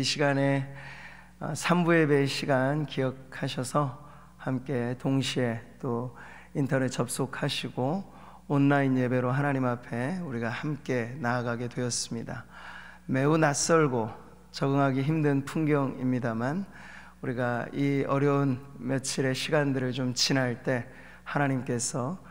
시간에 3부 예배 시간 기억하셔서 함께 동시에 또 인터넷 접속하시고 온라인 예배로 하나님 앞에 우리가 함께 나아가게 되었습니다. 매우 낯설고 적응하기 힘든 풍경입니다만 우리가 이 어려운 며칠의 시간들을 좀 지날 때 하나님께서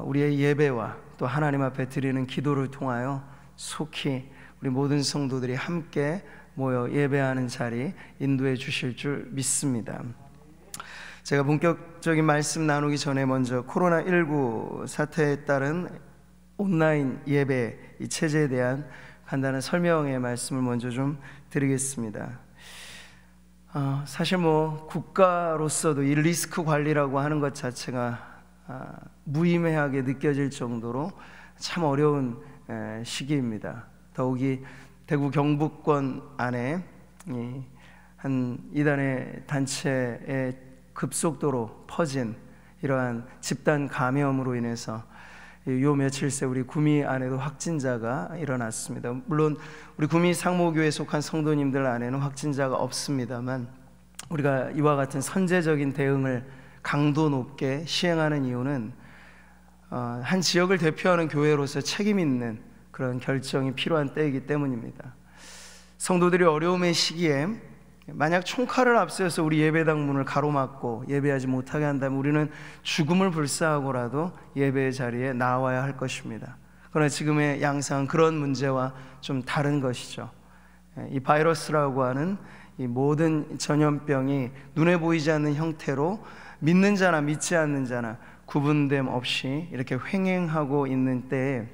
우리의 예배와 또 하나님 앞에 드리는 기도를 통하여 속히 우리 모든 성도들이 함께 모여 예배하는 자리 인도해 주실 줄 믿습니다. 제가 본격적인 말씀 나누기 전에 먼저 코로나19 사태에 따른 온라인 예배 이 체제에 대한 간단한 설명의 말씀을 먼저 좀 드리겠습니다. 사실 국가로서도 이 리스크 관리라고 하는 것 자체가 무의미하게 느껴질 정도로 참 어려운 시기입니다. 더욱이 대구 경북권 안에 한 이단의 단체에 급속도로 퍼진 이러한 집단 감염으로 인해서 요 며칠 새 우리 구미 안에도 확진자가 일어났습니다. 물론 우리 구미 상모교회에 속한 성도님들 안에는 확진자가 없습니다만 우리가 이와 같은 선제적인 대응을 강도 높게 시행하는 이유는 한 지역을 대표하는 교회로서 책임 있는 그런 결정이 필요한 때이기 때문입니다. 성도들이 어려움의 시기에 만약 총칼을 앞세워서 우리 예배당 문을 가로막고 예배하지 못하게 한다면 우리는 죽음을 불사하고라도 예배의 자리에 나와야 할 것입니다. 그러나 지금의 양상은 그런 문제와 좀 다른 것이죠. 이 바이러스라고 하는 이 모든 전염병이 눈에 보이지 않는 형태로 믿는 자나 믿지 않는 자나 구분됨 없이 이렇게 횡행하고 있는 때에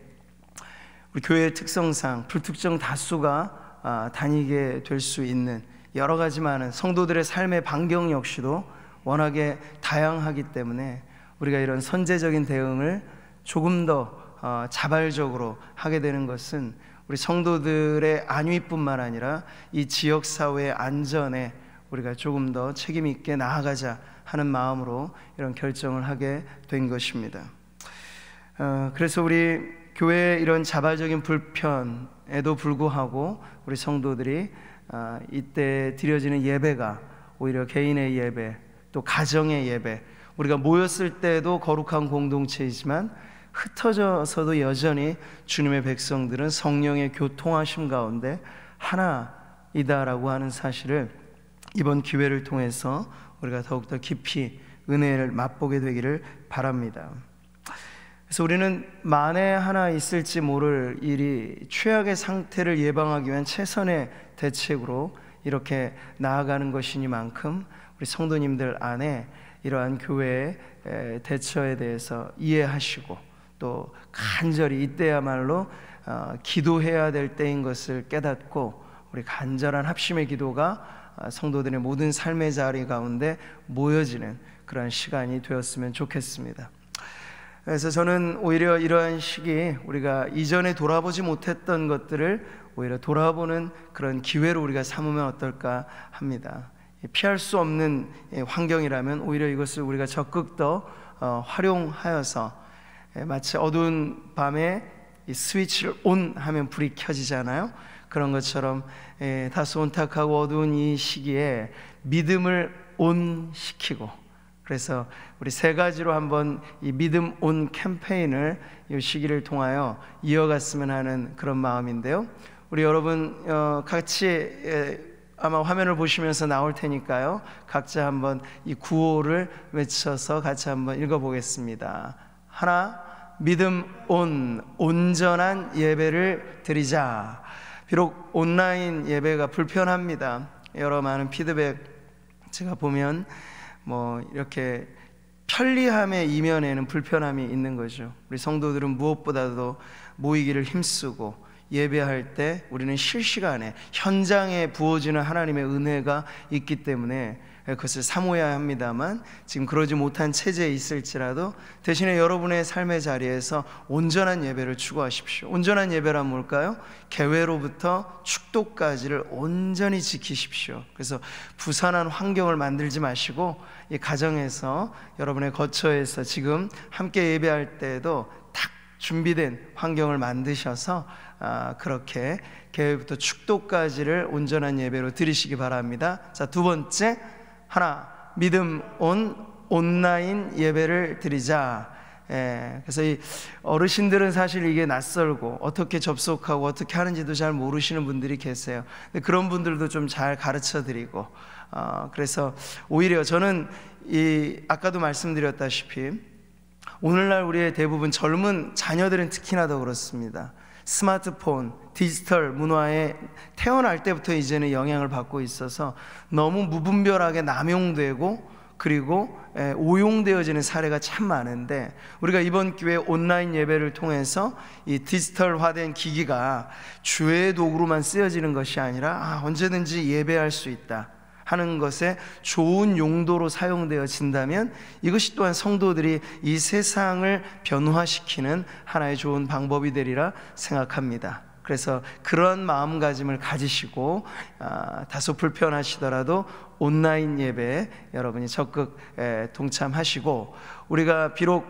우리 교회의 특성상 불특정 다수가 다니게 될 수 있는 여러 가지 많은 성도들의 삶의 반경 역시도 워낙에 다양하기 때문에 우리가 이런 선제적인 대응을 조금 더 자발적으로 하게 되는 것은 우리 성도들의 안위뿐만 아니라 이 지역사회의 안전에 우리가 조금 더 책임 있게 나아가자 하는 마음으로 이런 결정을 하게 된 것입니다. 그래서 우리 교회의 이런 자발적인 불편에도 불구하고 우리 성도들이 이때 드려지는 예배가 오히려 개인의 예배 또 가정의 예배, 우리가 모였을 때도 거룩한 공동체이지만 흩어져서도 여전히 주님의 백성들은 성령의 교통하심 가운데 하나이다라고 하는 사실을 이번 기회를 통해서 우리가 더욱더 깊이 은혜를 맛보게 되기를 바랍니다. 그래서 우리는 만에 하나 있을지 모를 일이 최악의 상태를 예방하기 위한 최선의 대책으로 이렇게 나아가는 것이니만큼 우리 성도님들 안에 이러한 교회의 대처에 대해서 이해하시고 또 간절히 이때야말로 기도해야 될 때인 것을 깨닫고 우리 간절한 합심의 기도가 성도들의 모든 삶의 자리 가운데 모여지는 그런 시간이 되었으면 좋겠습니다. 그래서 저는 오히려 이러한 시기 우리가 이전에 돌아보지 못했던 것들을 오히려 돌아보는 그런 기회로 우리가 삼으면 어떨까 합니다. 피할 수 없는 환경이라면 오히려 이것을 우리가 적극 더 활용하여서 마치 어두운 밤에 이 스위치를 온 하면 불이 켜지잖아요. 그런 것처럼 다소 온탁하고 어두운 이 시기에 믿음을 온 시키고, 그래서 우리 세 가지로 한번 이 믿음 온 캠페인을 이 시기를 통하여 이어갔으면 하는 그런 마음인데요. 우리 여러분 같이 아마 화면을 보시면서 나올 테니까요. 각자 한번 이 구호를 외쳐서 같이 한번 읽어보겠습니다. 하나, 믿음 온 온전한 예배를 드리자. 비록 온라인 예배가 불편합니다. 여러 많은 피드백 제가 보면 이렇게 편리함의 이면에는 불편함이 있는 거죠. 우리 성도들은 무엇보다도 모이기를 힘쓰고 예배할 때 우리는 실시간에 현장에 부어지는 하나님의 은혜가 있기 때문에 그것을 사모해야 합니다만 지금 그러지 못한 체제에 있을지라도 대신에 여러분의 삶의 자리에서 온전한 예배를 추구하십시오. 온전한 예배란 뭘까요? 개회로부터 축도까지를 온전히 지키십시오. 그래서 부산한 환경을 만들지 마시고 이 가정에서 여러분의 거처에서 지금 함께 예배할 때에도 딱 준비된 환경을 만드셔서 그렇게 개회부터 축도까지를 온전한 예배로 드리시기 바랍니다. 자, 두 번째, 하나, 믿음 온 온라인 예배를 드리자. 그래서 이 어르신들은 사실 이게 낯설고 어떻게 접속하고 어떻게 하는지도 잘 모르시는 분들이 계세요. 근데 그런 분들도 좀 잘 가르쳐 드리고, 그래서 오히려 저는 아까도 말씀드렸다시피 오늘날 우리의 대부분 젊은 자녀들은 특히나 더 그렇습니다. 스마트폰, 디지털 문화에 태어날 때부터 이제는 영향을 받고 있어서 너무 무분별하게 남용되고 그리고 오용되어지는 사례가 참 많은데, 우리가 이번 기회에 온라인 예배를 통해서 이 디지털화된 기기가 주의 도구로만 쓰여지는 것이 아니라 언제든지 예배할 수 있다 하는 것에 좋은 용도로 사용되어진다면 이것이 또한 성도들이 이 세상을 변화시키는 하나의 좋은 방법이 되리라 생각합니다. 그래서 그런 마음가짐을 가지시고 다소 불편하시더라도 온라인 예배에 여러분이 적극 동참하시고, 우리가 비록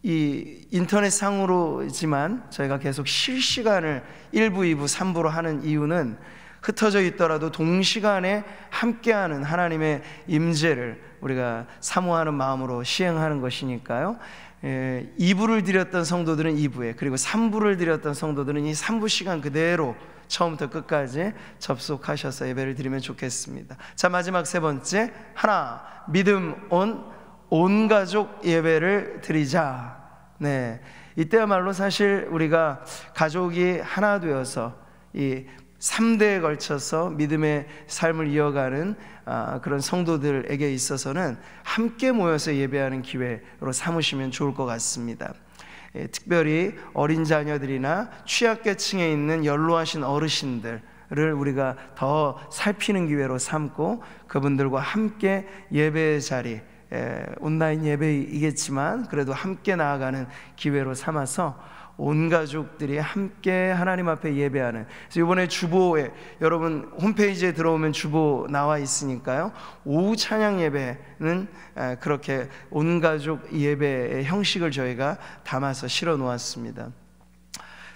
이 인터넷 상으로지만 저희가 계속 실시간을 1부, 2부, 3부로 하는 이유는 흩어져 있더라도 동시간에 함께하는 하나님의 임재를 우리가 사모하는 마음으로 시행하는 것이니까요. 2부를 드렸던 성도들은 2부에, 그리고 3부를 드렸던 성도들은 이 3부 시간 그대로 처음부터 끝까지 접속하셔서 예배를 드리면 좋겠습니다. 자, 마지막 세 번째, 하나, 믿음 온 가족 예배를 드리자. 네, 이때야말로 사실 우리가 가족이 하나 되어서 이 3대에 걸쳐서 믿음의 삶을 이어가는 그런 성도들에게 있어서는 함께 모여서 예배하는 기회로 삼으시면 좋을 것 같습니다. 특별히 어린 자녀들이나 취약계층에 있는 연로하신 어르신들을 우리가 더 살피는 기회로 삼고 그분들과 함께 예배의 자리, 온라인 예배이겠지만 그래도 함께 나아가는 기회로 삼아서 온 가족들이 함께 하나님 앞에 예배하는, 그래서 이번에 주보에 여러분 홈페이지에 들어오면 주보 나와 있으니까요, 오후 찬양 예배는 그렇게 온 가족 예배의 형식을 저희가 담아서 실어 놓았습니다.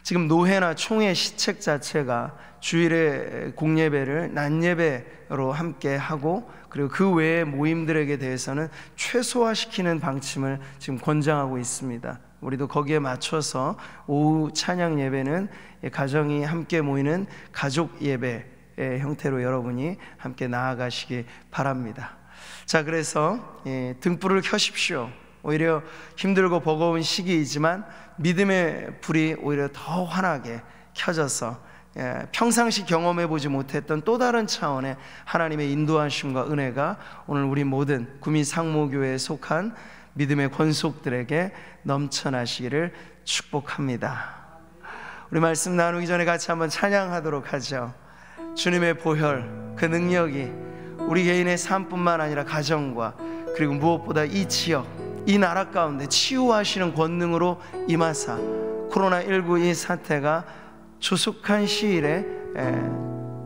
지금 노회나 총회 시책 자체가 주일에 공예배를 낮 예배로 함께 하고, 그리고 그 외의 모임들에게 대해서는 최소화시키는 방침을 지금 권장하고 있습니다. 우리도 거기에 맞춰서 오후 찬양 예배는 가정이 함께 모이는 가족 예배의 형태로 여러분이 함께 나아가시기 바랍니다. 자, 그래서 등불을 켜십시오. 오히려 힘들고 버거운 시기이지만 믿음의 불이 오히려 더 환하게 켜져서 평상시 경험해보지 못했던 또 다른 차원의 하나님의 인도하심과 은혜가 오늘 우리 모든 구미 상모교회에 속한 믿음의 권속들에게 넘쳐나시기를 축복합니다. 우리 말씀 나누기 전에 같이 한번 찬양하도록 하죠. 주님의 보혈, 그 능력이 우리 개인의 삶뿐만 아니라 가정과 그리고 무엇보다 이 지역, 이 나라 가운데 치유하시는 권능으로 임하사 코로나19 이 사태가 조속한 시일에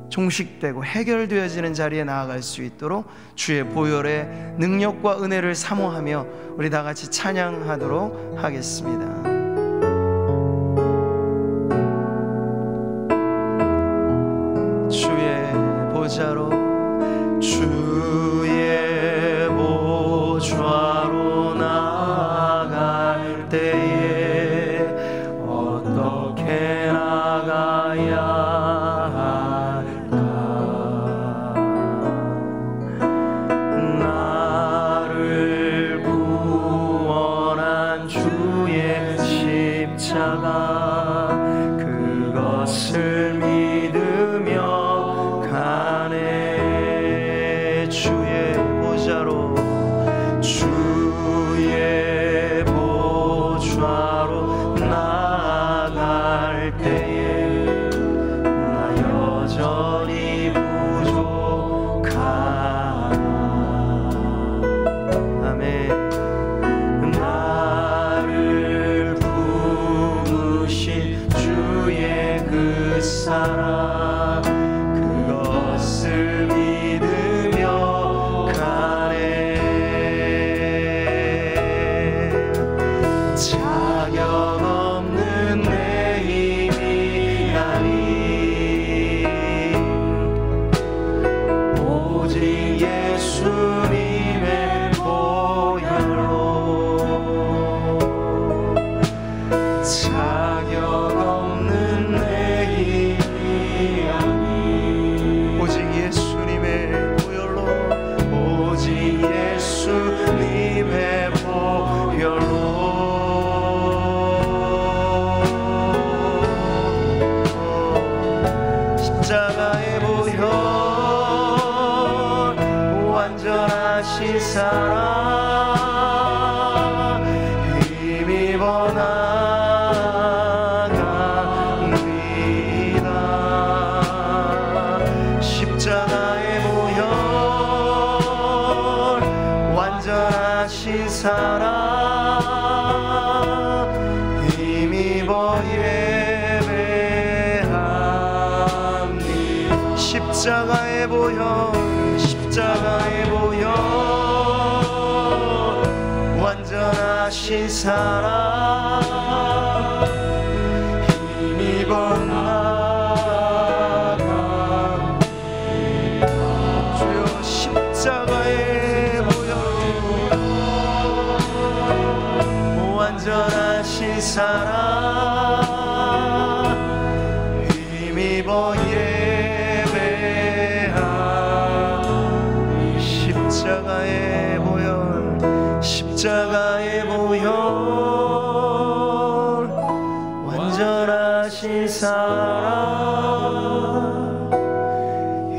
종식되고 해결되어지는 자리에 나아갈 수 있도록 주의 보혈의 능력과 은혜를 사모하며 우리 다 같이 찬양하도록 하겠습니다. 주의 보좌로, 주의 보좌로 나아갈 때에 어떻게 나가야 그것을 믿으며 가네. 주의 보좌로, 주의 보좌로 나아갈 때에 나 여전히 부족하나. 아멘. 사랑 그것을 믿으며 가네. 자격 나갑니다. 십자가의 보혈 완전하신 사랑 힘입어 예배합니다. 십자가의 보혈 완전하신 사랑 힘입어 나갑니다. 주여 십자가의 보혈 완전하신 사랑 힘입어 예배합니다. 십자가의 보혈 십자가의 보혈 완전하신 사랑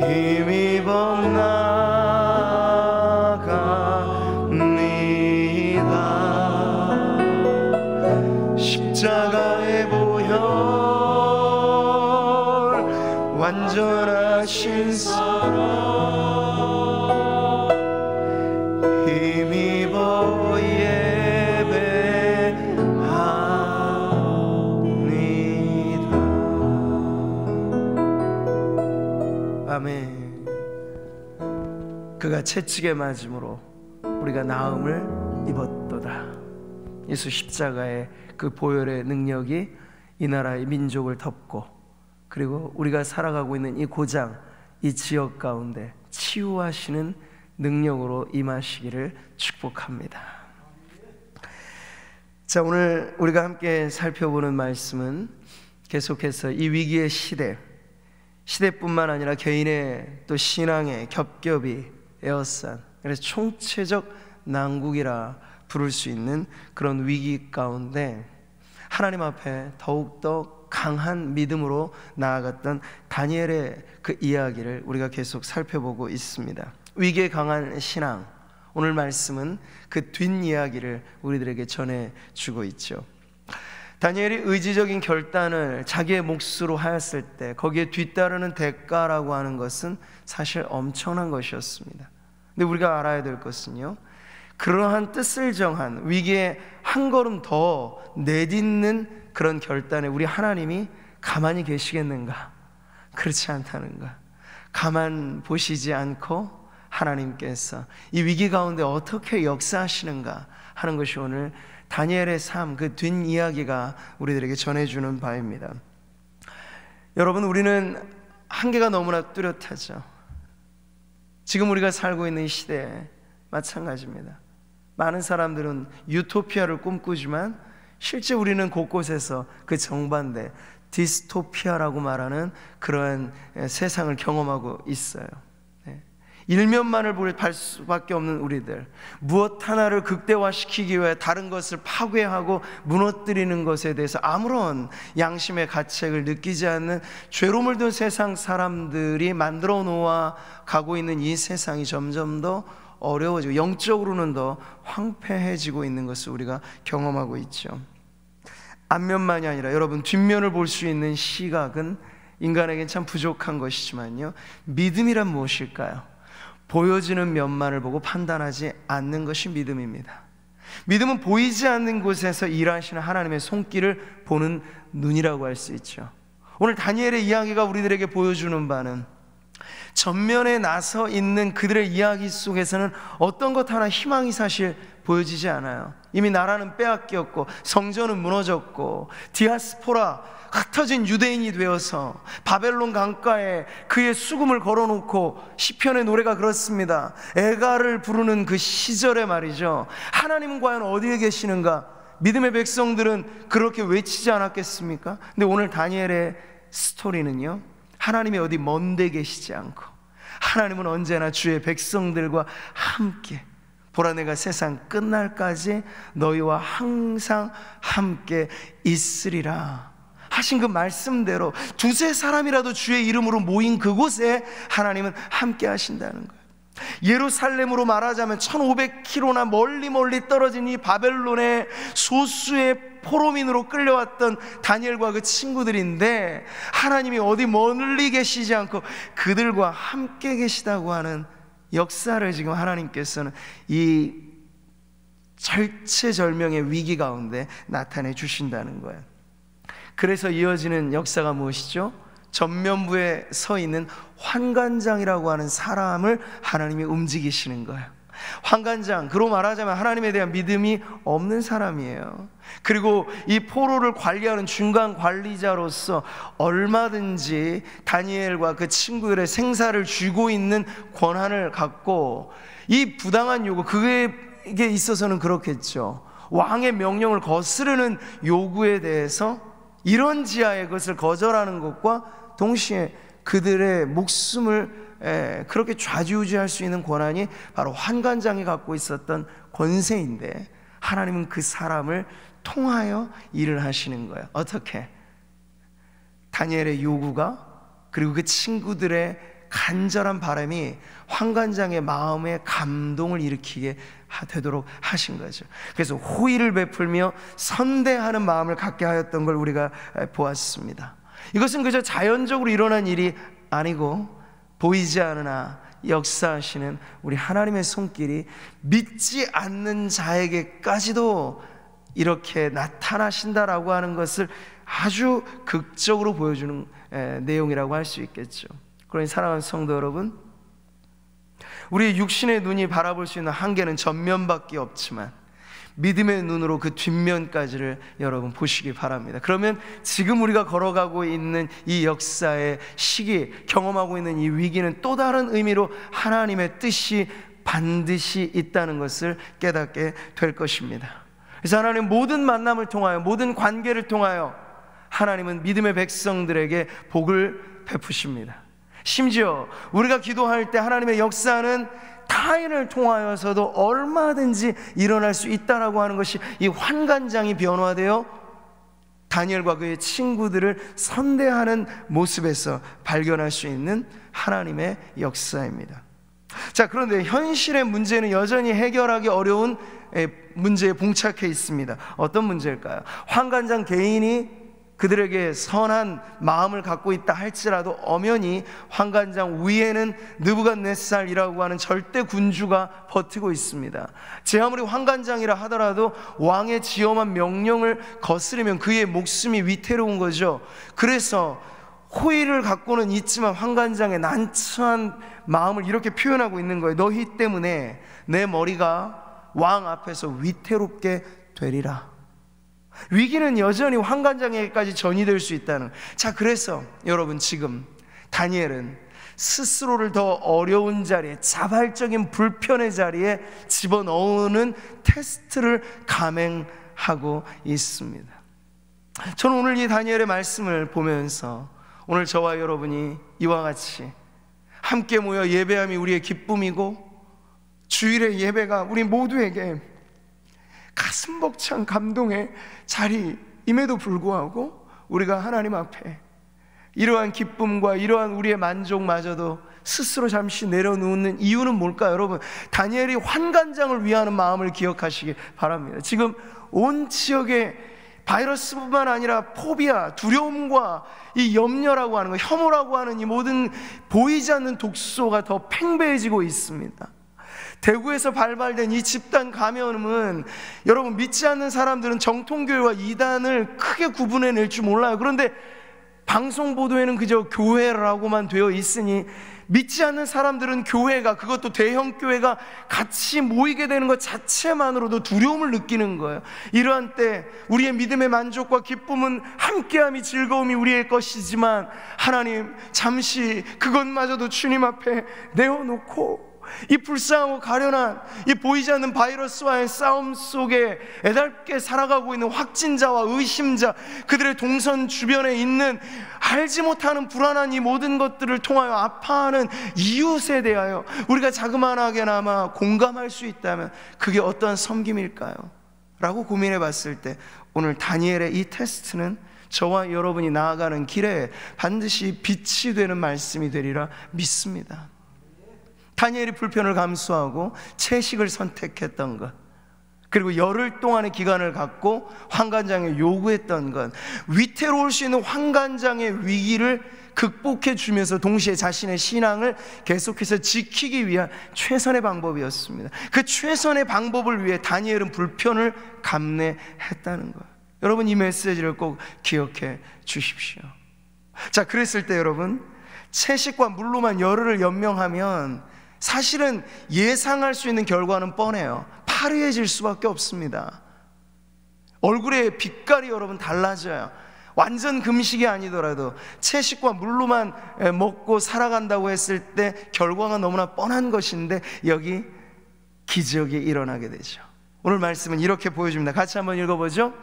힘입어 나갑니다. 십자가의 보혈 완전하신 사랑 힘입어 예배합니다. 아멘. 그가 채찍에 맞음으로 우리가 나음을 입었도다. 예수 십자가의 그 보혈의 능력이 이 나라의 민족을 덮고, 그리고 우리가 살아가고 있는 이 고장, 이 지역 가운데 치유하시는 능력으로 임하시기를 축복합니다. 자, 오늘 우리가 함께 살펴보는 말씀은 계속해서 이 위기의 시대뿐만 아니라 개인의 또 신앙의 겹겹이 에어싼, 그래서 총체적 난국이라 부를 수 있는 그런 위기 가운데 하나님 앞에 더욱더 강한 믿음으로 나아갔던 다니엘의 그 이야기를 우리가 계속 살펴보고 있습니다. 위기에 강한 신앙, 오늘 말씀은 그 뒷이야기를 우리들에게 전해주고 있죠. 다니엘이 의지적인 결단을 자기의 몫으로 하였을 때 거기에 뒤따르는 대가라고 하는 것은 사실 엄청난 것이었습니다. 근데 우리가 알아야 될 것은요, 그러한 뜻을 정한 위기에 한 걸음 더 내딛는 그런 결단에 우리 하나님이 가만히 계시겠는가? 그렇지 않다는가? 가만 보시지 않고 하나님께서 이 위기 가운데 어떻게 역사하시는가 하는 것이 오늘 다니엘의 삶, 그 뒷이야기가 우리들에게 전해주는 바입니다. 여러분, 우리는 한계가 너무나 뚜렷하죠. 지금 우리가 살고 있는 시대에 마찬가지입니다. 많은 사람들은 유토피아를 꿈꾸지만 실제 우리는 곳곳에서 그 정반대 디스토피아라고 말하는 그러한 세상을 경험하고 있어요. 일면만을 볼 수밖에 없는 우리들, 무엇 하나를 극대화시키기 위해 다른 것을 파괴하고 무너뜨리는 것에 대해서 아무런 양심의 가책을 느끼지 않는 죄로물 든 세상 사람들이 만들어 놓아 가고 있는 이 세상이 점점 더 어려워지고 영적으로는 더 황폐해지고 있는 것을 우리가 경험하고 있죠. 앞면만이 아니라 여러분, 뒷면을 볼 수 있는 시각은 인간에겐 참 부족한 것이지만요, 믿음이란 무엇일까요? 보여지는 면만을 보고 판단하지 않는 것이 믿음입니다. 믿음은 보이지 않는 곳에서 일하시는 하나님의 손길을 보는 눈이라고 할 수 있죠. 오늘 다니엘의 이야기가 우리들에게 보여주는 바는 전면에 나서 있는 그들의 이야기 속에서는 어떤 것 하나 희망이 사실 보여지지 않아요. 이미 나라는 빼앗겼고 성전은 무너졌고 디아스포라, 흩어진 유대인이 되어서 바벨론 강가에 그의 수금을 걸어놓고 시편의 노래가 그렇습니다. 애가를 부르는 그 시절에 말이죠, 하나님은 과연 어디에 계시는가? 믿음의 백성들은 그렇게 외치지 않았겠습니까? 근데 오늘 다니엘의 스토리는요, 하나님이 어디 먼데 계시지 않고 하나님은 언제나 주의 백성들과 함께, 보라 내가 세상 끝날까지 너희와 항상 함께 있으리라 하신 그 말씀대로 두세 사람이라도 주의 이름으로 모인 그곳에 하나님은 함께 하신다는 거예요. 예루살렘으로 말하자면 1500km나 멀리 떨어진 이 바벨론의 소수의 포로민으로 끌려왔던 다니엘과 그 친구들인데, 하나님이 어디 멀리 계시지 않고 그들과 함께 계시다고 하는 역사를 지금 하나님께서는 이 절체절명의 위기 가운데 나타내 주신다는 거예요. 그래서 이어지는 역사가 무엇이죠? 전면부에 서 있는 환관장이라고 하는 사람을 하나님이 움직이시는 거예요. 환관장, 그로 말하자면 하나님에 대한 믿음이 없는 사람이에요. 그리고 이 포로를 관리하는 중간 관리자로서 얼마든지 다니엘과 그 친구들의 생사를 쥐고 있는 권한을 갖고, 이 부당한 요구, 그에게 있어서는 그렇겠죠. 왕의 명령을 거스르는 요구에 대해서 이런 지하의 것을 거절하는 것과 동시에 그들의 목숨을 그렇게 좌지우지할 수 있는 권한이 바로 환관장이 갖고 있었던 권세인데, 하나님은 그 사람을 통하여 일을 하시는 거예요. 어떻게? 다니엘의 요구가, 그리고 그 친구들의 간절한 바람이 환관장의 마음에 감동을 일으키게 되도록 하신 거죠. 그래서 호의를 베풀며 선대하는 마음을 갖게 하였던 걸 우리가 보았습니다. 이것은 그저 자연적으로 일어난 일이 아니고 보이지 않으나 역사하시는 우리 하나님의 손길이 믿지 않는 자에게까지도 이렇게 나타나신다라고 하는 것을 아주 극적으로 보여주는 내용이라고 할 수 있겠죠. 그러니 사랑하는 성도 여러분, 우리의 육신의 눈이 바라볼 수 있는 한계는 전면밖에 없지만 믿음의 눈으로 그 뒷면까지를 여러분 보시기 바랍니다. 그러면 지금 우리가 걸어가고 있는 이 역사의 시기, 경험하고 있는 이 위기는 또 다른 의미로 하나님의 뜻이 반드시 있다는 것을 깨닫게 될 것입니다. 그래서 하나님 모든 만남을 통하여, 모든 관계를 통하여 하나님은 믿음의 백성들에게 복을 베푸십니다. 심지어 우리가 기도할 때 하나님의 역사는 타인을 통하여서도 얼마든지 일어날 수 있다라고 하는 것이 이 환관장이 변화되어 다니엘과 그의 친구들을 선대하는 모습에서 발견할 수 있는 하나님의 역사입니다. 자, 그런데 현실의 문제는 여전히 해결하기 어려운 문제에 봉착해 있습니다. 어떤 문제일까요? 환관장 개인이 그들에게 선한 마음을 갖고 있다 할지라도 엄연히 환관장 위에는 느부갓네살이라고 하는 절대 군주가 버티고 있습니다. 제 아무리 환관장이라 하더라도 왕의 지엄한 명령을 거스르면 그의 목숨이 위태로운 거죠. 그래서 호의를 갖고는 있지만 환관장의 난처한 마음을 이렇게 표현하고 있는 거예요. 너희 때문에 내 머리가 왕 앞에서 위태롭게 되리라. 위기는 여전히 환관장에게까지 전이될 수 있다는. 자, 그래서 여러분, 지금 다니엘은 스스로를 더 어려운 자리에, 자발적인 불편의 자리에 집어넣는 테스트를 감행하고 있습니다. 저는 오늘 이 다니엘의 말씀을 보면서 오늘 저와 여러분이 이와 같이 함께 모여 예배함이 우리의 기쁨이고, 주일의 예배가 우리 모두에게 가슴 벅찬 감동의 자리임에도 불구하고 우리가 하나님 앞에 이러한 기쁨과 이러한 우리의 만족마저도 스스로 잠시 내려놓는 이유는 뭘까요? 여러분, 다니엘이 환관장을 위하는 마음을 기억하시기 바랍니다. 지금 온 지역에 바이러스뿐만 아니라 포비아, 두려움과 이 염려라고 하는 거, 혐오라고 하는 이 모든 보이지 않는 독소가 더 팽배해지고 있습니다. 대구에서 발발된 이 집단 감염은 여러분, 믿지 않는 사람들은 정통교회와 이단을 크게 구분해낼 줄 몰라요. 그런데 방송 보도에는 그저 교회라고만 되어 있으니 믿지 않는 사람들은 교회가, 그것도 대형 교회가 같이 모이게 되는 것 자체만으로도 두려움을 느끼는 거예요. 이러한 때 우리의 믿음의 만족과 기쁨은 함께함이, 즐거움이 우리의 것이지만 하나님, 잠시 그것마저도 주님 앞에 내어놓고 이 불쌍하고 가련한 이 보이지 않는 바이러스와의 싸움 속에 애달게 살아가고 있는 확진자와 의심자, 그들의 동선 주변에 있는 알지 못하는 불안한 이 모든 것들을 통하여 아파하는 이웃에 대하여 우리가 자그마하게나마 공감할 수 있다면 그게 어떠한 섬김일까요? 라고 고민해 봤을 때 오늘 다니엘의 이 테스트는 저와 여러분이 나아가는 길에 반드시 빛이 되는 말씀이 되리라 믿습니다. 다니엘이 불편을 감수하고 채식을 선택했던 것, 그리고 열흘 동안의 기간을 갖고 환관장에 요구했던 것, 위태로울 수 있는 환관장의 위기를 극복해 주면서 동시에 자신의 신앙을 계속해서 지키기 위한 최선의 방법이었습니다. 그 최선의 방법을 위해 다니엘은 불편을 감내했다는 것. 여러분, 이 메시지를 꼭 기억해 주십시오. 자, 그랬을 때 여러분, 채식과 물로만 열흘을 연명하면 사실은 예상할 수 있는 결과는 뻔해요. 파리해질 수밖에 없습니다. 얼굴의 빛깔이 여러분 달라져요. 완전 금식이 아니더라도 채식과 물로만 먹고 살아간다고 했을 때 결과가 너무나 뻔한 것인데 여기 기적이 일어나게 되죠. 오늘 말씀은 이렇게 보여줍니다. 같이 한번 읽어보죠.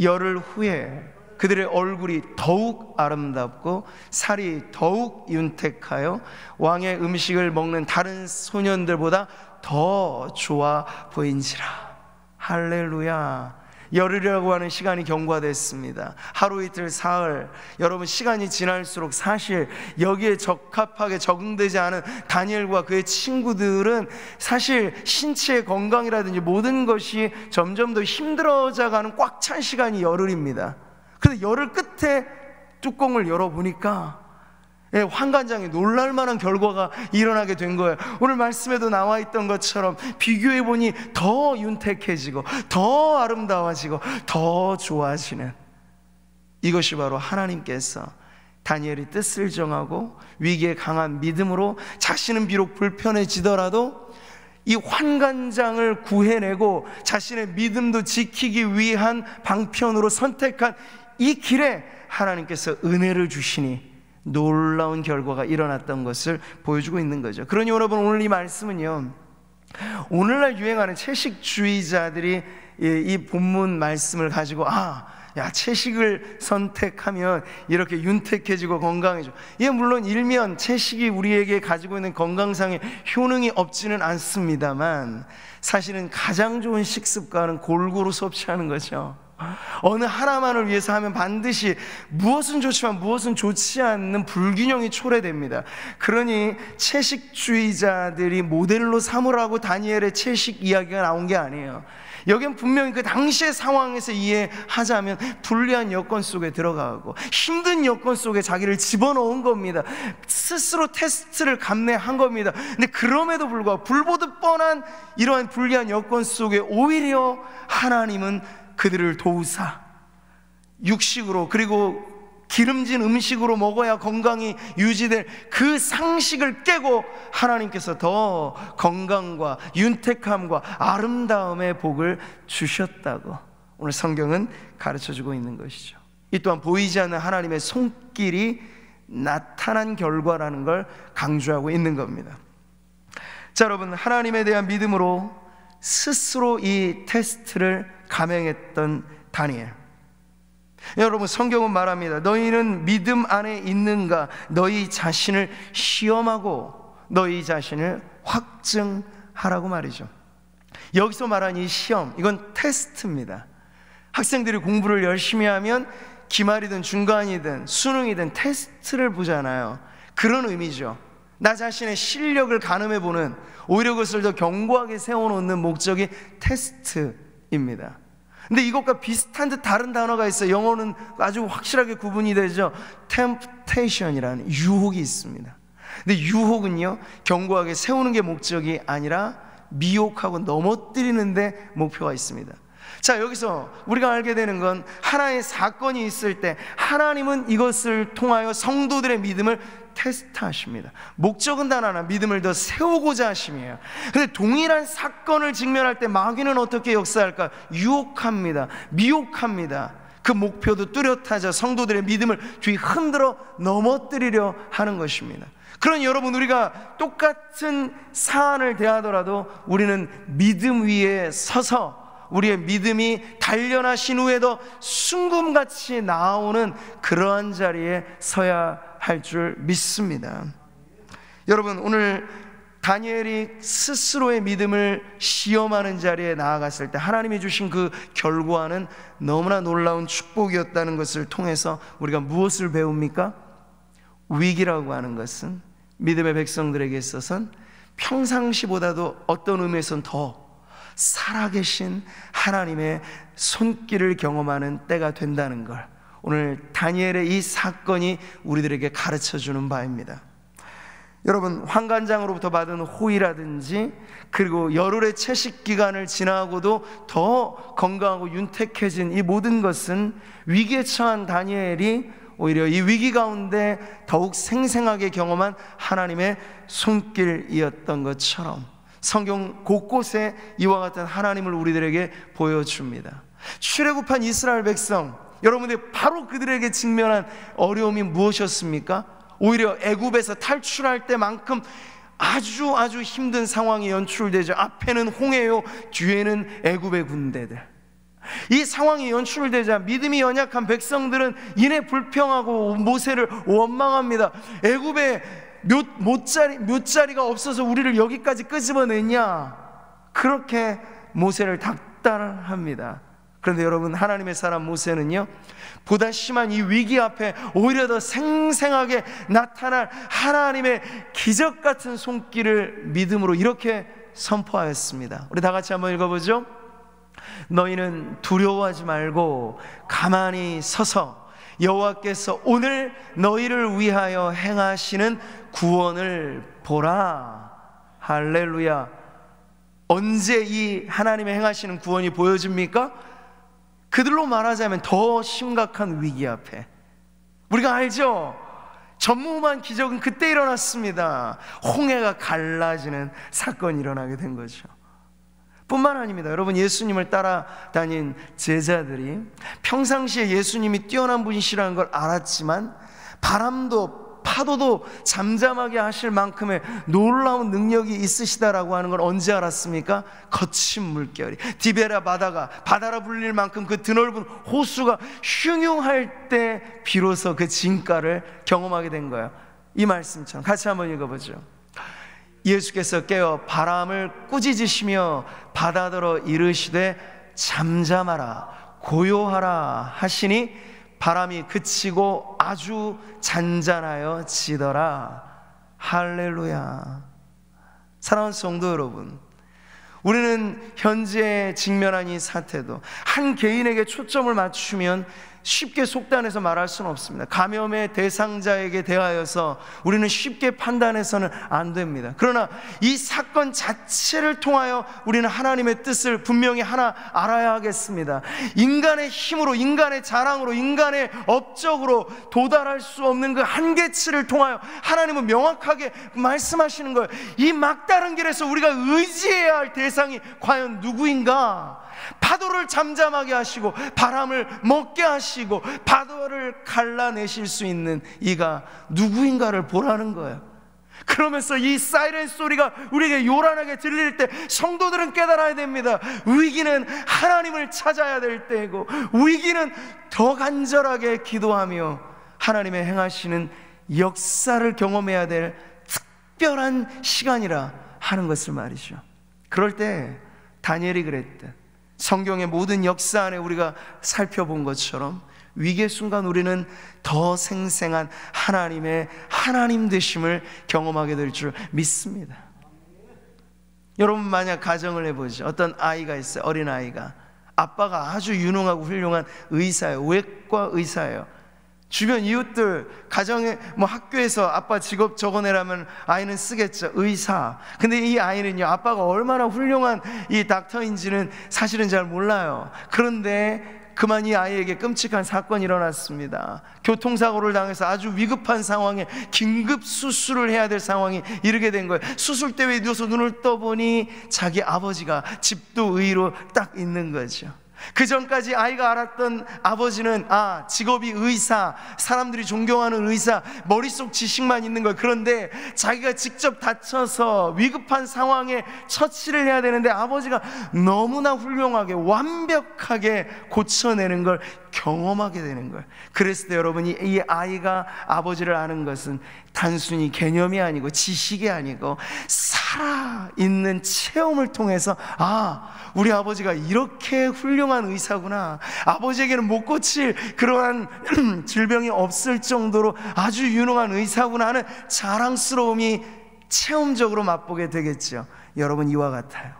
열흘 후에 그들의 얼굴이 더욱 아름답고 살이 더욱 윤택하여 왕의 음식을 먹는 다른 소년들보다 더 좋아 보인지라. 할렐루야. 열흘이라고 하는 시간이 경과됐습니다. 하루 이틀 사흘, 여러분 시간이 지날수록 사실 여기에 적합하게 적응되지 않은 다니엘과 그의 친구들은 사실 신체의 건강이라든지 모든 것이 점점 더 힘들어져가는 꽉 찬 시간이 열흘입니다. 그런데 열흘 끝에 뚜껑을 열어보니까 환관장에 놀랄만한 결과가 일어나게 된 거예요. 오늘 말씀에도 나와 있던 것처럼 비교해보니 더 윤택해지고 더 아름다워지고 더 좋아지는, 이것이 바로 하나님께서 다니엘이 뜻을 정하고 위기에 강한 믿음으로 자신은 비록 불편해지더라도 이 환관장을 구해내고 자신의 믿음도 지키기 위한 방편으로 선택한 이 길에 하나님께서 은혜를 주시니 놀라운 결과가 일어났던 것을 보여주고 있는 거죠. 그러니 여러분, 오늘 이 말씀은요, 오늘날 유행하는 채식주의자들이 이 본문 말씀을 가지고 채식을 선택하면 이렇게 윤택해지고 건강해져. 물론 일면 채식이 우리에게 가지고 있는 건강상의 효능이 없지는 않습니다만 사실은 가장 좋은 식습관은 골고루 섭취하는 거죠. 어느 하나만을 위해서 하면 반드시 무엇은 좋지만 무엇은 좋지 않는 불균형이 초래됩니다. 그러니 채식주의자들이 모델로 삼으라고 다니엘의 채식 이야기가 나온 게 아니에요. 여긴 분명히 그 당시의 상황에서 이해하자면 불리한 여건 속에 들어가고 힘든 여건 속에 자기를 집어넣은 겁니다. 스스로 테스트를 감내한 겁니다. 근데 그럼에도 불구하고 불보듯 뻔한 이러한 불리한 여건 속에 오히려 하나님은 그들을 도우사 육식으로, 그리고 기름진 음식으로 먹어야 건강이 유지될 그 상식을 깨고 하나님께서 더 건강과 윤택함과 아름다움의 복을 주셨다고 오늘 성경은 가르쳐주고 있는 것이죠. 이 또한 보이지 않는 하나님의 손길이 나타난 결과라는 걸 강조하고 있는 겁니다. 자, 여러분, 하나님에 대한 믿음으로 스스로 이 테스트를 감행했던 다니엘. 여러분, 성경은 말합니다. 너희는 믿음 안에 있는가? 너희 자신을 시험하고 너희 자신을 확증하라고 말이죠. 여기서 말한 이 시험, 이건 테스트입니다. 학생들이 공부를 열심히 하면 기말이든 중간이든 수능이든 테스트를 보잖아요. 그런 의미죠. 나 자신의 실력을 가늠해보는, 오히려 그것을 더 견고하게 세워놓는 목적이 테스트입니다. 근데 이것과 비슷한 듯 다른 단어가 있어요. 영어는 아주 확실하게 구분이 되죠. temptation이라는 유혹이 있습니다. 근데 유혹은요, 견고하게 세우는 게 목적이 아니라 미혹하고 넘어뜨리는 데 목표가 있습니다. 자, 여기서 우리가 알게 되는 건 하나의 사건이 있을 때 하나님은 이것을 통하여 성도들의 믿음을 테스트하십니다. 목적은 단 하나, 믿음을 더 세우고자 하심이에요. 그런데 동일한 사건을 직면할 때 마귀는 어떻게 역사할까? 유혹합니다. 미혹합니다. 그 목표도 뚜렷하죠. 성도들의 믿음을 뒤흔들어 넘어뜨리려 하는 것입니다. 그러니 여러분, 우리가 똑같은 사안을 대하더라도 우리는 믿음 위에 서서 우리의 믿음이 단련하신 후에도 순금같이 나오는 그러한 자리에 서야 할 줄 믿습니다. 여러분, 오늘 다니엘이 스스로의 믿음을 시험하는 자리에 나아갔을 때 하나님이 주신 그 결과는 너무나 놀라운 축복이었다는 것을 통해서 우리가 무엇을 배웁니까? 위기라고 하는 것은 믿음의 백성들에게 있어서는 평상시보다도 어떤 의미에서는 더 살아계신 하나님의 손길을 경험하는 때가 된다는 걸 오늘 다니엘의 이 사건이 우리들에게 가르쳐주는 바입니다. 여러분, 환관장으로부터 받은 호의라든지 그리고 열흘의 채식 기간을 지나고도 더 건강하고 윤택해진 이 모든 것은 위기에 처한 다니엘이 오히려 이 위기 가운데 더욱 생생하게 경험한 하나님의 손길이었던 것처럼 성경 곳곳에 이와 같은 하나님을 우리들에게 보여줍니다. 출애굽한 이스라엘 백성, 여러분들 바로 그들에게 직면한 어려움이 무엇이었습니까? 오히려 애굽에서 탈출할 때만큼 아주 힘든 상황이 연출되죠. 앞에는 홍해요, 뒤에는 애굽의 군대들. 이 상황이 연출되자 믿음이 연약한 백성들은 이내 불평하고 모세를 원망합니다. 애굽에 묫자리가 없어서 우리를 여기까지 끄집어냈냐, 그렇게 모세를 닥달합니다. 그런데 여러분, 하나님의 사람 모세는요, 보다 심한 이 위기 앞에 오히려 더 생생하게 나타날 하나님의 기적 같은 손길을 믿음으로 이렇게 선포하였습니다. 우리 다 같이 한번 읽어보죠. 너희는 두려워하지 말고 가만히 서서 여호와께서 오늘 너희를 위하여 행하시는 구원을 보라. 할렐루야. 언제 이 하나님의 행하시는 구원이 보여집니까? 그들로 말하자면 더 심각한 위기 앞에. 우리가 알죠? 전무후무한 기적은 그때 일어났습니다. 홍해가 갈라지는 사건이 일어나게 된 거죠. 뿐만 아닙니다. 여러분, 예수님을 따라다닌 제자들이 평상시에 예수님이 뛰어난 분이시라는 걸 알았지만 바람도 파도도 잠잠하게 하실 만큼의 놀라운 능력이 있으시다라고 하는 걸 언제 알았습니까? 거친 물결이, 디베라 바다라 불릴 만큼 그 드넓은 호수가 흉흉할 때 비로소 그 진가를 경험하게 된 거예요. 이 말씀처럼 같이 한번 읽어보죠. 예수께서 깨어 바람을 꾸짖으시며 바다더러 이르시되 잠잠하라 고요하라 하시니 바람이 그치고 아주 잔잔하여 지더라. 할렐루야. 사랑하는 성도 여러분, 우리는 현재 직면한 이 사태도 한 개인에게 초점을 맞추면 쉽게 속단해서 말할 수는 없습니다. 감염의 대상자에게 대하여서 우리는 쉽게 판단해서는 안 됩니다. 그러나 이 사건 자체를 통하여 우리는 하나님의 뜻을 분명히 하나 알아야 하겠습니다. 인간의 힘으로, 인간의 자랑으로, 인간의 업적으로 도달할 수 없는 그 한계치를 통하여 하나님은 명확하게 말씀하시는 거예요. 이 막다른 길에서 우리가 의지해야 할 대상이 과연 누구인가? 파도를 잠잠하게 하시고 바람을 먹게 하시고 파도를 갈라내실 수 있는 이가 누구인가를 보라는 거예요. 그러면서 이 사이렌 소리가 우리에게 요란하게 들릴 때 성도들은 깨달아야 됩니다. 위기는 하나님을 찾아야 될 때이고 위기는 더 간절하게 기도하며 하나님의 행하시는 역사를 경험해야 될 특별한 시간이라 하는 것을 말이죠. 그럴 때 다니엘이 그랬다. 성경의 모든 역사 안에 우리가 살펴본 것처럼 위기의 순간 우리는 더 생생한 하나님의 하나님 되심을 경험하게 될 줄 믿습니다. 여러분, 만약 가정을 해보죠. 어떤 아이가 있어요. 어린아이가. 아빠가 아주 유능하고 훌륭한 의사예요. 외과 의사예요. 주변 이웃들, 가정에 학교에서 아빠 직업 적어내라면 아이는 쓰겠죠. 의사. 근데 이 아이는요, 아빠가 얼마나 훌륭한 이 닥터인지는 사실은 잘 몰라요. 그런데 그만 이 아이에게 끔찍한 사건이 일어났습니다. 교통사고를 당해서 아주 위급한 상황에 긴급 수술을 해야 될 상황이 이르게 된 거예요. 수술대에 누워서 눈을 떠보니 자기 아버지가 집도의로 딱 있는 거죠. 그 전까지 아이가 알았던 아버지는 직업이 의사, 사람들이 존경하는 의사, 머릿속 지식만 있는 거예요. 그런데 자기가 직접 다쳐서 위급한 상황에 처치를 해야 되는데 아버지가 너무나 훌륭하게 완벽하게 고쳐내는 걸 경험하게 되는 거예요. 그랬을 때 여러분, 이 아이가 아버지를 아는 것은 단순히 개념이 아니고 지식이 아니고 살아있는 체험을 통해서 우리 아버지가 이렇게 훌륭한 의사구나, 아버지에게는 못 고칠 그러한 질병이 없을 정도로 아주 유능한 의사구나 하는 자랑스러움이 체험적으로 맛보게 되겠죠. 여러분, 이와 같아요.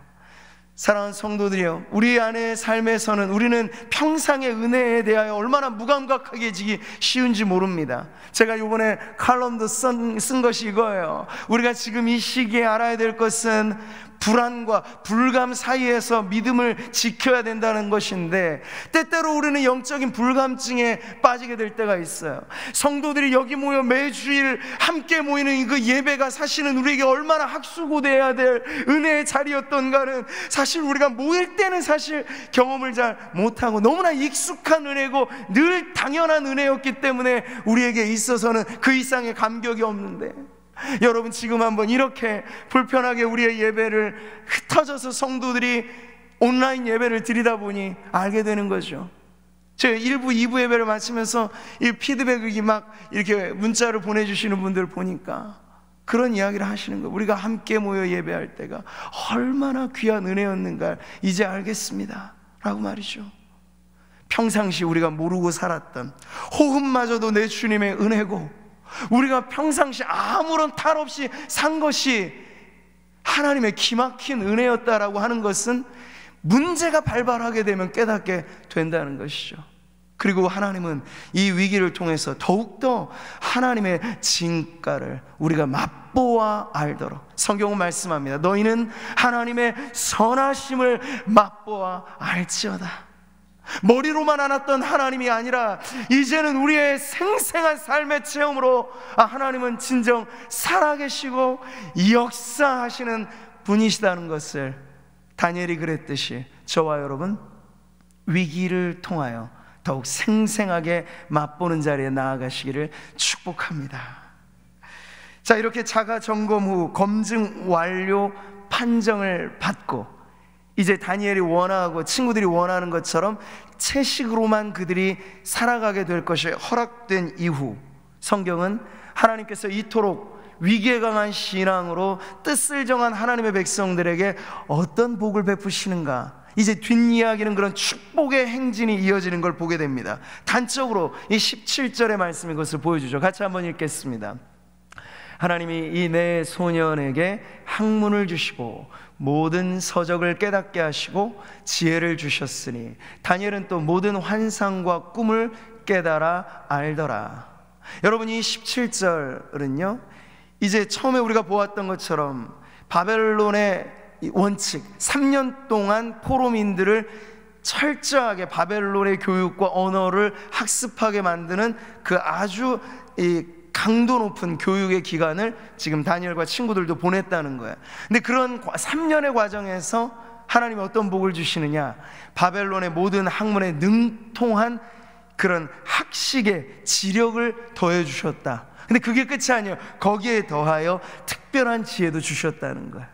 사랑하는 성도들이여, 우리 안의 삶에서는 우리는 평상의 은혜에 대하여 얼마나 무감각하게 지기 쉬운지 모릅니다. 제가 이번에 칼럼도 쓴 것이 이거예요. 우리가 지금 이 시기에 알아야 될 것은 불안과 불감 사이에서 믿음을 지켜야 된다는 것인데, 때때로 우리는 영적인 불감증에 빠지게 될 때가 있어요. 성도들이 여기 모여 매주일 함께 모이는 그 예배가 사실은 우리에게 얼마나 학수고대해야 될 은혜의 자리였던가는 사실 우리가 모일 때는 사실 경험을 잘 못하고 너무나 익숙한 은혜고 늘 당연한 은혜였기 때문에 우리에게 있어서는 그 이상의 감격이 없는데, 여러분, 지금 한번 이렇게 불편하게 우리의 예배를 흩어져서 성도들이 온라인 예배를 드리다 보니 알게 되는 거죠. 제가 1부, 2부 예배를 마치면서 이 피드백이 막 이렇게 문자를 보내주시는 분들 보니까 그런 이야기를 하시는 거예요. 우리가 함께 모여 예배할 때가 얼마나 귀한 은혜였는가 이제 알겠습니다 라고 말이죠. 평상시 우리가 모르고 살았던 호흡마저도 내 주님의 은혜고, 우리가 평상시 아무런 탈 없이 산 것이 하나님의 기막힌 은혜였다라고 하는 것은 문제가 발발하게 되면 깨닫게 된다는 것이죠. 그리고 하나님은 이 위기를 통해서 더욱더 하나님의 진가를 우리가 맛보아 알도록 성경은 말씀합니다. 너희는 하나님의 선하심을 맛보아 알지어다. 머리로만 알았던 하나님이 아니라 이제는 우리의 생생한 삶의 체험으로 하나님은 진정 살아계시고 역사하시는 분이시다는 것을 다니엘이 그랬듯이 저와 여러분 위기를 통하여 더욱 생생하게 맛보는 자리에 나아가시기를 축복합니다. 자, 이렇게 자가 점검 후 검증 완료 판정을 받고 이제 다니엘이 원하고 친구들이 원하는 것처럼 채식으로만 그들이 살아가게 될 것이 허락된 이후, 성경은 하나님께서 이토록 위기에 강한 신앙으로 뜻을 정한 하나님의 백성들에게 어떤 복을 베푸시는가, 이제 뒷이야기는 그런 축복의 행진이 이어지는 걸 보게 됩니다. 단적으로 이 17절의 말씀이 그것을 보여주죠. 같이 한번 읽겠습니다. 하나님이 이 내 소년에게 학문을 주시고 모든 서적을 깨닫게 하시고 지혜를 주셨으니 다니엘은 또 모든 환상과 꿈을 깨달아 알더라. 여러분, 이 17절은요 이제 처음에 우리가 보았던 것처럼 바벨론의 원칙, 3년 동안 포로민들을 철저하게 바벨론의 교육과 언어를 학습하게 만드는 그 아주 강도 높은 교육의 기간을 지금 다니엘과 친구들도 보냈다는 거예요. 근데 그런 3년의 과정에서 하나님이 어떤 복을 주시느냐, 바벨론의 모든 학문에 능통한 그런 학식의 지력을 더해 주셨다. 근데 그게 끝이 아니에요. 거기에 더하여 특별한 지혜도 주셨다는 거예요.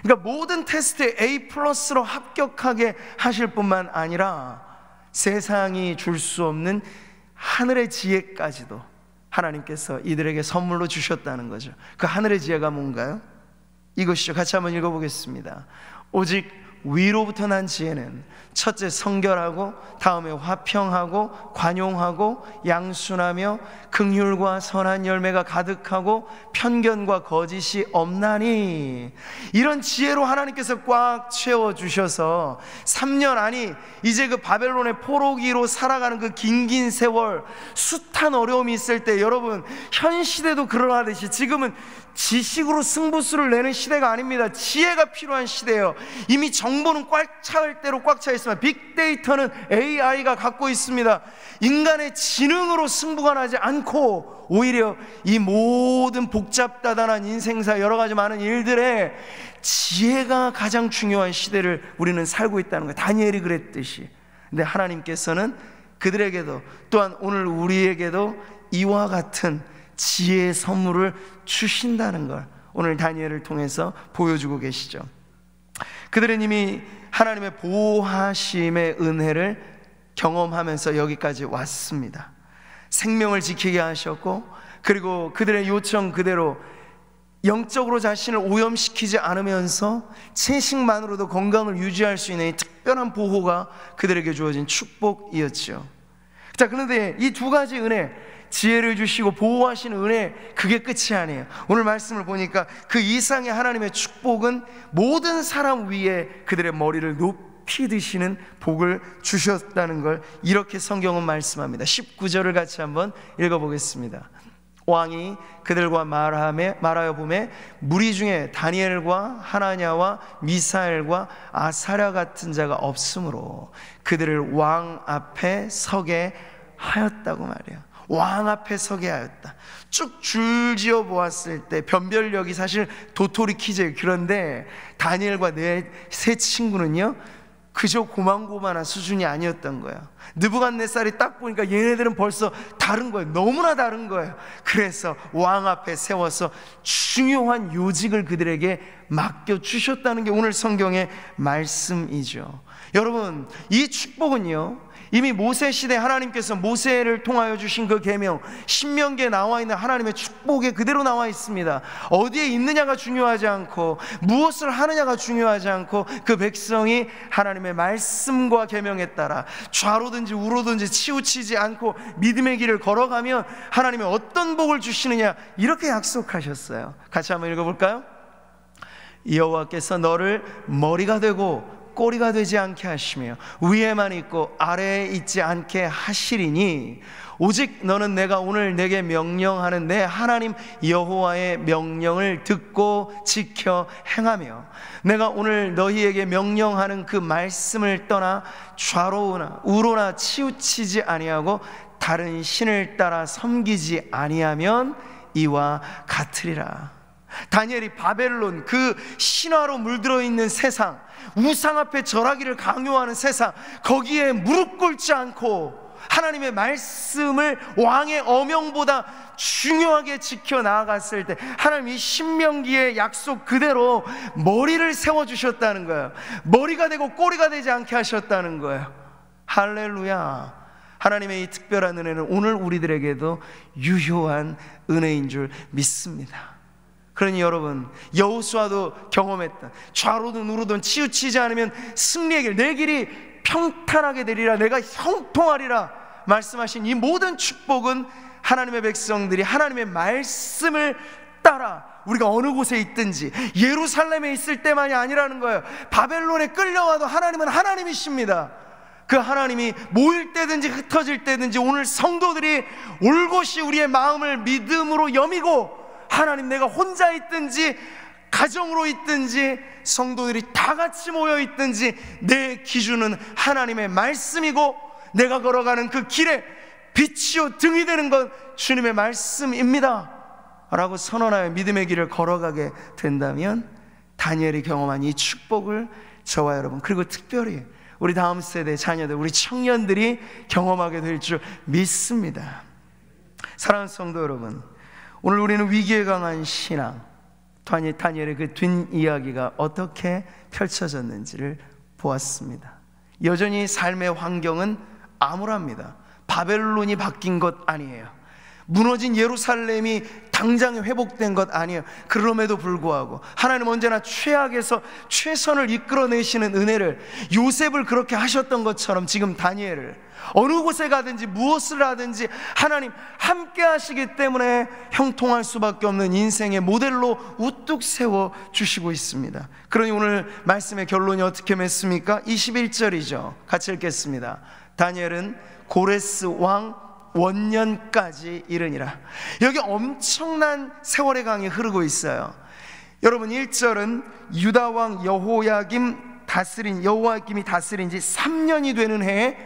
그러니까 모든 테스트에 A+로 합격하게 하실 뿐만 아니라 세상이 줄 수 없는 하늘의 지혜까지도 하나님께서 이들에게 선물로 주셨다는 거죠. 그 하늘의 지혜가 뭔가요? 이것이죠. 같이 한번 읽어보겠습니다. 오직 위로부터 난 지혜는 첫째 성결하고 다음에 화평하고 관용하고 양순하며 긍휼과 선한 열매가 가득하고 편견과 거짓이 없나니, 이런 지혜로 하나님께서 꽉 채워주셔서 3년 아니 이제 그 바벨론의 포로기로 살아가는 그 긴긴 세월, 숱한 어려움이 있을 때, 여러분 현 시대도 그러하듯이 지금은 지식으로 승부수를 내는 시대가 아닙니다. 지혜가 필요한 시대예요. 이미 정보는 꽉 차을 대로 꽉 차 있습니다. 빅데이터는 AI가 갖고 있습니다. 인간의 지능으로 승부가 나지 않고 오히려 이 모든 복잡다단한 인생사 여러 가지 많은 일들에 지혜가 가장 중요한 시대를 우리는 살고 있다는 거예요. 다니엘이 그랬듯이. 근데 하나님께서는 그들에게도 또한 오늘 우리에게도 이와 같은 지혜의 선물을 주신다는 걸 오늘 다니엘을 통해서 보여주고 계시죠. 그들은 이미 하나님의 보호하심의 은혜를 경험하면서 여기까지 왔습니다. 생명을 지키게 하셨고, 그리고 그들의 요청 그대로 영적으로 자신을 오염시키지 않으면서 채식만으로도 건강을 유지할 수 있는 특별한 보호가 그들에게 주어진 축복이었죠. 자, 그런데 이 두 가지 은혜, 지혜를 주시고 보호하시는 은혜, 그게 끝이 아니에요. 오늘 말씀을 보니까 그 이상의 하나님의 축복은 모든 사람 위에 그들의 머리를 높이 드시는 복을 주셨다는 걸 이렇게 성경은 말씀합니다. 19절을 같이 한번 읽어보겠습니다. 왕이 그들과 말하여 보매 무리 중에 다니엘과 하나냐와 미사엘과 아사랴 같은 자가 없으므로 그들을 왕 앞에 서게 하였다고 말이에요. 왕 앞에 서게 하였다. 쭉 줄지어 보았을 때 변별력이 사실 도토리 키재요. 그런데 다니엘과 내 세 친구는요, 그저 고만고만한 수준이 아니었던 거예요. 느부갓네살이 딱 보니까 얘네들은 벌써 다른 거예요. 너무나 다른 거예요. 그래서 왕 앞에 세워서 중요한 요직을 그들에게 맡겨주셨다는 게 오늘 성경의 말씀이죠. 여러분, 이 축복은요, 이미 모세 시대 하나님께서 모세를 통하여 주신 그 계명, 신명기에 나와 있는 하나님의 축복에 그대로 나와 있습니다. 어디에 있느냐가 중요하지 않고 무엇을 하느냐가 중요하지 않고 그 백성이 하나님의 말씀과 계명에 따라 좌로든지 우로든지 치우치지 않고 믿음의 길을 걸어가면 하나님이 어떤 복을 주시느냐, 이렇게 약속하셨어요. 같이 한번 읽어볼까요? 여호와께서 너를 머리가 되고 꼬리가 되지 않게 하시며 위에만 있고 아래에 있지 않게 하시리니 오직 너는 내가 오늘 내게 명령하는 내 하나님 여호와의 명령을 듣고 지켜 행하며 내가 오늘 너희에게 명령하는 그 말씀을 떠나 좌로나 우로나 치우치지 아니하고 다른 신을 따라 섬기지 아니하면 이와 같으리라. 다니엘이 바벨론, 그 신화로 물들어 있는 세상, 우상 앞에 절하기를 강요하는 세상, 거기에 무릎 꿇지 않고 하나님의 말씀을 왕의 어명보다 중요하게 지켜 나아갔을 때 하나님 이 신명기의 약속 그대로 머리를 세워주셨다는 거예요. 머리가 되고 꼬리가 되지 않게 하셨다는 거예요. 할렐루야. 하나님의 이 특별한 은혜는 오늘 우리들에게도 유효한 은혜인 줄 믿습니다. 그러니 여러분, 여호수아도 경험했던 좌로든 우로든 치우치지 않으면 승리의 길, 내 길이 평탄하게 되리라, 내가 형통하리라 말씀하신 이 모든 축복은 하나님의 백성들이 하나님의 말씀을 따라 우리가 어느 곳에 있든지, 예루살렘에 있을 때만이 아니라는 거예요. 바벨론에 끌려와도 하나님은 하나님이십니다. 그 하나님이 모일 때든지 흩어질 때든지 오늘 성도들이 올곧이 우리의 마음을 믿음으로 여미고, 하나님, 내가 혼자 있든지 가정으로 있든지 성도들이 다 같이 모여 있든지 내 기준은 하나님의 말씀이고 내가 걸어가는 그 길에 빛이요 등이 되는 건 주님의 말씀입니다 라고 선언하여 믿음의 길을 걸어가게 된다면 다니엘이 경험한 이 축복을 저와 여러분, 그리고 특별히 우리 다음 세대 자녀들, 우리 청년들이 경험하게 될 줄 믿습니다. 사랑하는 성도 여러분, 오늘 우리는 위기에 강한 신앙, 다니엘의 그 뒷이야기가 어떻게 펼쳐졌는지를 보았습니다. 여전히 삶의 환경은 암울합니다. 바벨론이 바뀐 것 아니에요. 무너진 예루살렘이 당장 회복된 것 아니에요. 그럼에도 불구하고 하나님 언제나 최악에서 최선을 이끌어내시는 은혜를, 요셉을 그렇게 하셨던 것처럼 지금 다니엘을 어느 곳에 가든지 무엇을 하든지 하나님 함께 하시기 때문에 형통할 수밖에 없는 인생의 모델로 우뚝 세워주시고 있습니다. 그러니 오늘 말씀의 결론이 어떻게 맺습니까? 21절이죠. 같이 읽겠습니다. 다니엘은 고레스 왕 원년까지 이르니라. 여기 엄청난 세월의 강이 흐르고 있어요. 여러분, 1절은 유다 왕 여호야김이 다스린 지 3년이 되는 해에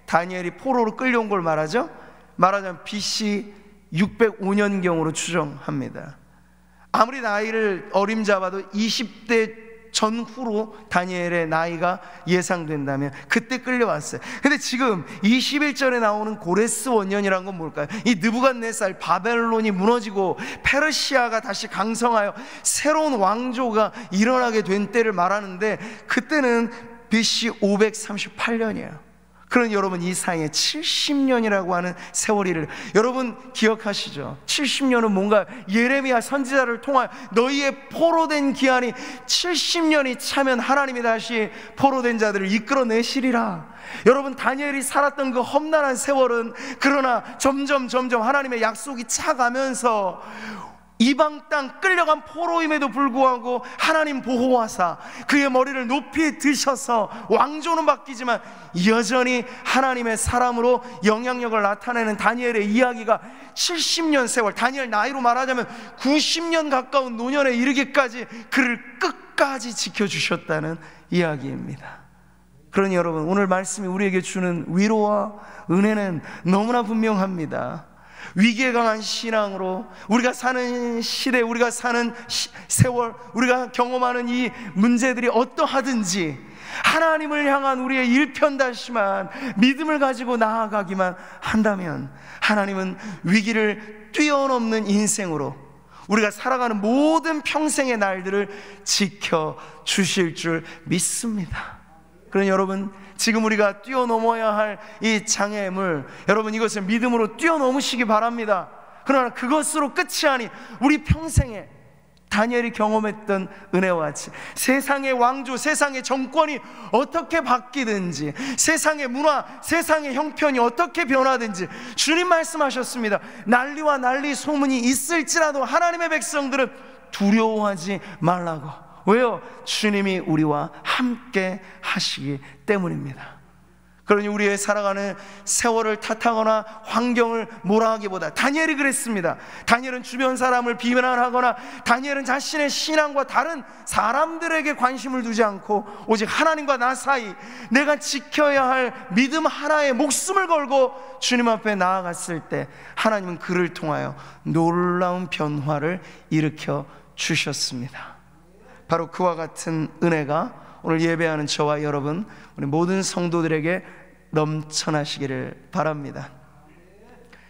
다니엘이 포로로 끌려온 걸 말하죠. 말하자면 BC 605년경으로 추정합니다. 아무리 나이를 어림잡아도 20대 전후로 다니엘의 나이가 예상된다면 그때 끌려왔어요. 근데 지금 21절에 나오는 고레스 원년이란 건 뭘까요? 이 느부갓네살, 바벨론이 무너지고 페르시아가 다시 강성하여 새로운 왕조가 일어나게 된 때를 말하는데 그때는 BC 538년이에요. 그런 여러분, 이 사이에 70년이라고 하는 세월이를 여러분 기억하시죠? 70년은 뭔가 예레미야 선지자를 통하여 너희의 포로된 기한이 70년이 차면 하나님이 다시 포로된 자들을 이끌어내시리라. 여러분, 다니엘이 살았던 그 험난한 세월은 그러나 점점 하나님의 약속이 차가면서 이방 땅 끌려간 포로임에도 불구하고 하나님 보호하사 그의 머리를 높이 드셔서 왕조는 바뀌지만 여전히 하나님의 사람으로 영향력을 나타내는 다니엘의 이야기가 70년 세월, 다니엘 나이로 말하자면 90년 가까운 노년에 이르기까지 그를 끝까지 지켜주셨다는 이야기입니다. 그러니 여러분, 오늘 말씀이 우리에게 주는 위로와 은혜는 너무나 분명합니다. 위기에 강한 신앙으로 우리가 사는 시대, 우리가 사는 세월, 우리가 경험하는 이 문제들이 어떠하든지 하나님을 향한 우리의 일편단심한 믿음을 가지고 나아가기만 한다면 하나님은 위기를 뛰어넘는 인생으로 우리가 살아가는 모든 평생의 날들을 지켜주실 줄 믿습니다. 그러니 여러분, 지금 우리가 뛰어넘어야 할 이 장애물, 여러분 이것을 믿음으로 뛰어넘으시기 바랍니다. 그러나 그것으로 끝이 아닌 우리 평생에 다니엘이 경험했던 은혜와 같이 세상의 왕조, 세상의 정권이 어떻게 바뀌든지, 세상의 문화, 세상의 형편이 어떻게 변하든지 주님 말씀하셨습니다. 난리와 난리 소문이 있을지라도 하나님의 백성들은 두려워하지 말라고. 왜요? 주님이 우리와 함께 하시기 때문입니다. 그러니 우리의 살아가는 세월을 탓하거나 환경을 뭐라 하기보다 다니엘이 그랬습니다. 다니엘은 주변 사람을 비난하거나 다니엘은 자신의 신앙과 다른 사람들에게 관심을 두지 않고 오직 하나님과 나 사이 내가 지켜야 할 믿음 하나에 목숨을 걸고 주님 앞에 나아갔을 때 하나님은 그를 통하여 놀라운 변화를 일으켜 주셨습니다. 바로 그와 같은 은혜가 오늘 예배하는 저와 여러분, 우리 모든 성도들에게 넘쳐나시기를 바랍니다.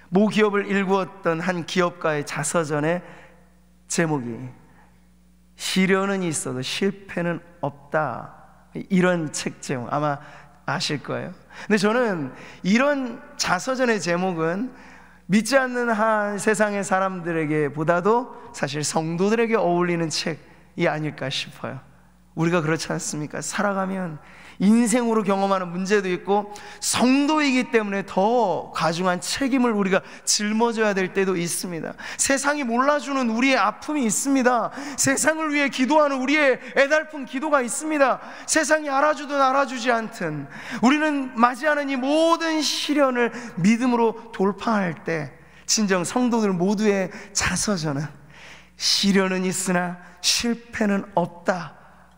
모 기업을 일구었던 한 기업가의 자서전의 제목이 시련은 있어도 실패는 없다, 이런 책 제목 아마 아실 거예요. 근데 저는 이런 자서전의 제목은 믿지 않는 한 세상의 사람들에게 보다도 사실 성도들에게 어울리는 책이 아닐까 싶어요. 우리가 그렇지 않습니까? 살아가면 인생으로 경험하는 문제도 있고 성도이기 때문에 더 가중한 책임을 우리가 짊어져야 될 때도 있습니다. 세상이 몰라주는 우리의 아픔이 있습니다. 세상을 위해 기도하는 우리의 애달픈 기도가 있습니다. 세상이 알아주든 알아주지 않든 우리는 맞이하는 이 모든 시련을 믿음으로 돌파할 때 진정 성도들 모두의 자서전은 시련은 있으나 실패는 없다,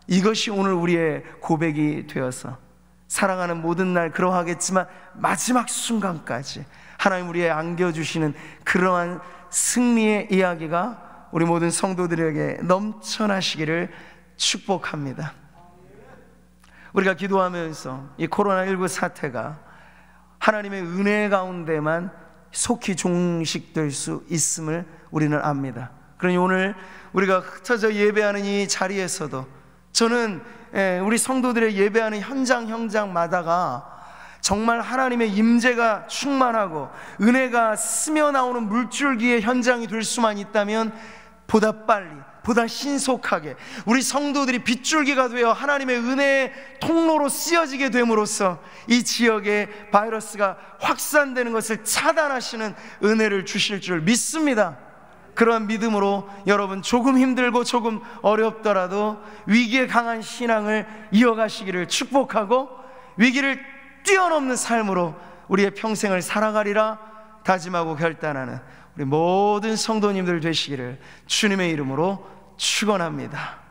이것이 오늘 우리의 고백이 되어서 살아가는 모든 날 그러하겠지만 마지막 순간까지 하나님 우리의 안겨주시는 그러한 승리의 이야기가 우리 모든 성도들에게 넘쳐나시기를 축복합니다. 우리가 기도하면서 이 코로나19 사태가 하나님의 은혜 가운데만 속히 종식될 수 있음을 우리는 압니다. 그러니 오늘 우리가 흩어져 예배하는 이 자리에서도 저는 우리 성도들의 예배하는 현장마다가 정말 하나님의 임재가 충만하고 은혜가 스며 나오는 물줄기의 현장이 될 수만 있다면 보다 빨리, 보다 신속하게 우리 성도들이 빗줄기가 되어 하나님의 은혜의 통로로 쓰여지게 됨으로써 이 지역에 바이러스가 확산되는 것을 차단하시는 은혜를 주실 줄 믿습니다. 그러한 믿음으로 여러분 조금 힘들고 조금 어렵더라도 위기에 강한 신앙을 이어가시기를 축복하고 위기를 뛰어넘는 삶으로 우리의 평생을 살아가리라 다짐하고 결단하는 우리 모든 성도님들 되시기를 주님의 이름으로 축원합니다.